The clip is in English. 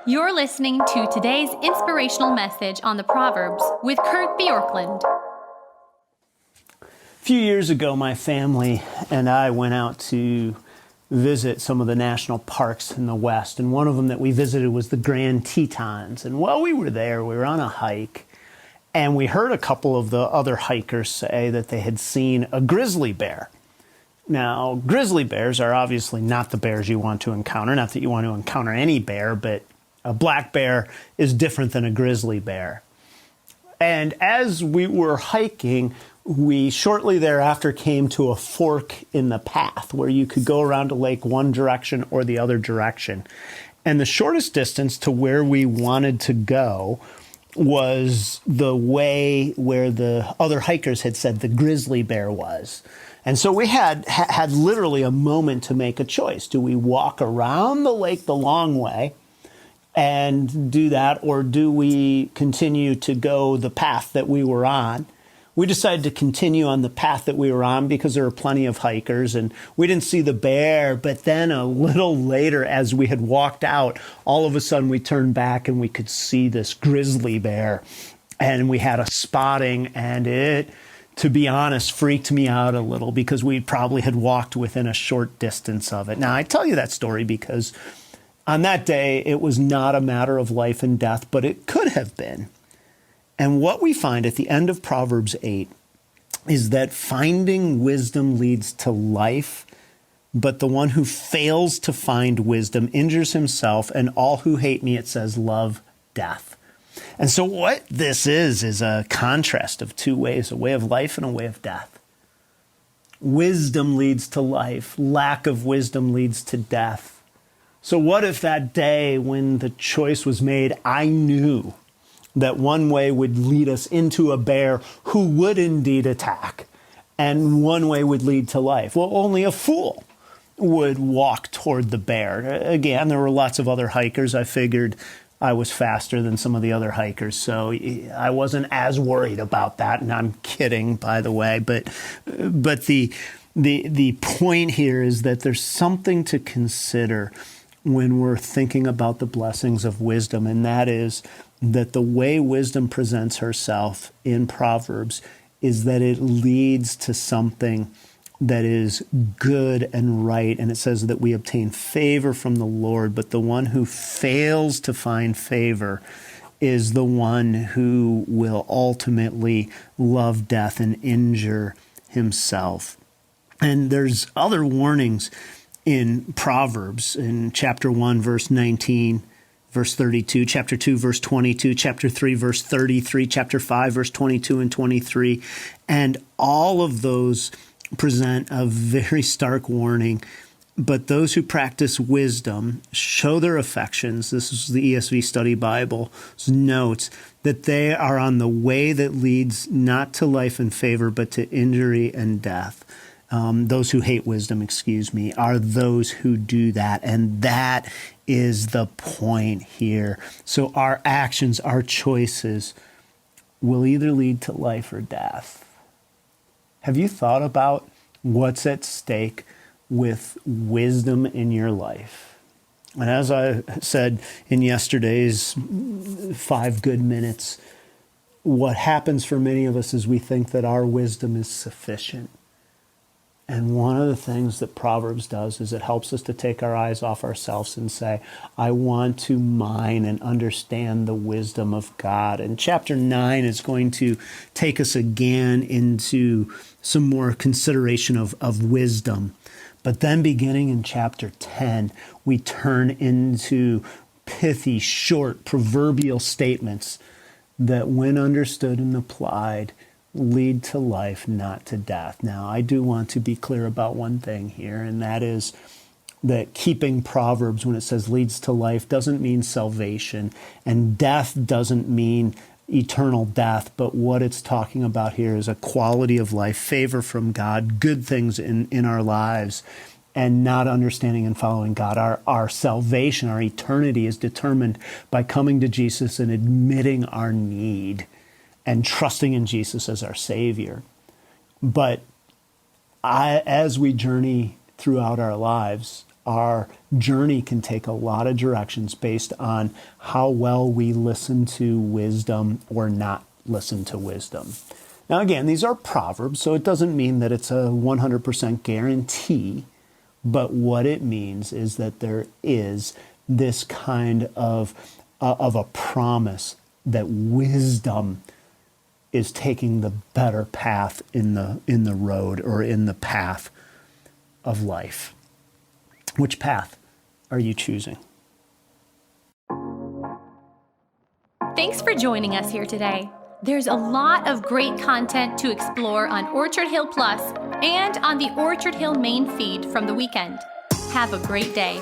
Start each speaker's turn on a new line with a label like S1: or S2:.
S1: You're listening to today's inspirational message on the Proverbs with Kurt Bjorklund.
S2: A few years ago, my family and I went out to visit some of the national parks in the West, and one of them that we visited was the Grand Tetons. And while we were there, we were on a hike, and we heard a couple of the other hikers say that they had seen a grizzly bear. Now, grizzly bears are obviously not the bears you want to encounter, not that you want to encounter any bear, but a black bear is different than a grizzly bear. And as we were hiking, we shortly thereafter came to a fork in the path where you could go around a lake one direction or the other direction. And the shortest distance to where we wanted to go was the way where the other hikers had said the grizzly bear was. And so we had literally a moment to make a choice. Do we walk around the lake the long way and do that, or do we continue to go the path that we were on? We decided to continue on the path that we were on because there were plenty of hikers, and we didn't see the bear. But then a little later, as we had walked out, all of a sudden we turned back and we could see this grizzly bear, and we had a spotting, and it, to be honest, freaked me out a little because we probably had walked within a short distance of it. Now, I tell you that story because on that day, it was not a matter of life and death, but it could have been. And what we find at the end of Proverbs 8 is that finding wisdom leads to life, but the one who fails to find wisdom injures himself, and all who hate me, it says, love death. And so what this is a contrast of two ways, a way of life and a way of death. Wisdom leads to life. Lack of wisdom leads to death. So what if that day when the choice was made, I knew that one way would lead us into a bear who would indeed attack, and one way would lead to life? Well, only a fool would walk toward the bear. Again, there were lots of other hikers. I figured I was faster than some of the other hikers, so I wasn't as worried about that. And I'm kidding, by the way. But the point here is that there's something to consider when we're thinking about the blessings of wisdom, and that is that the way wisdom presents herself in Proverbs is that it leads to something that is good and right. And it says that we obtain favor from the Lord, but the one who fails to find favor is the one who will ultimately love death and injure himself. And there's other warnings in Proverbs, in chapter 1, verse 19, verse 32, chapter 2, verse 22, chapter 3, verse 33, chapter 5, verse 22 and 23. And all of those present a very stark warning. But those who practice wisdom show their affections. This is the ESV Study Bible's notes that they are on the way that leads not to life and favor, but to injury and death. Those who hate wisdom, are those who do that. And that is the point here. So our actions, our choices will either lead to life or death. Have you thought about what's at stake with wisdom in your life? And as I said in yesterday's 5 good minutes, what happens for many of us is we think that our wisdom is sufficient. And one of the things that Proverbs does is it helps us to take our eyes off ourselves and say, I want to mine and understand the wisdom of God. And chapter 9 is going to take us again into some more consideration of wisdom. But then beginning in chapter 10, we turn into pithy, short, proverbial statements that when understood and applied, lead to life, not to death. Now, I do want to be clear about one thing here, and that is that keeping Proverbs, when it says leads to life, doesn't mean salvation, and death doesn't mean eternal death, but what it's talking about here is a quality of life, favor from God, good things in our lives, and not understanding and following God. Our salvation, our eternity is determined by coming to Jesus and admitting our need and trusting in Jesus as our Savior. But as we journey throughout our lives, our journey can take a lot of directions based on how well we listen to wisdom or not listen to wisdom. Now, again, these are proverbs, so it doesn't mean that it's a 100% guarantee, but what it means is that there is this kind of a promise that wisdom is taking the better path in the road or in the path of life. Which path are you choosing?
S1: Thanks for joining us here today. There's a lot of great content to explore on Orchard Hill Plus and on the Orchard Hill main feed from the weekend. Have a great day.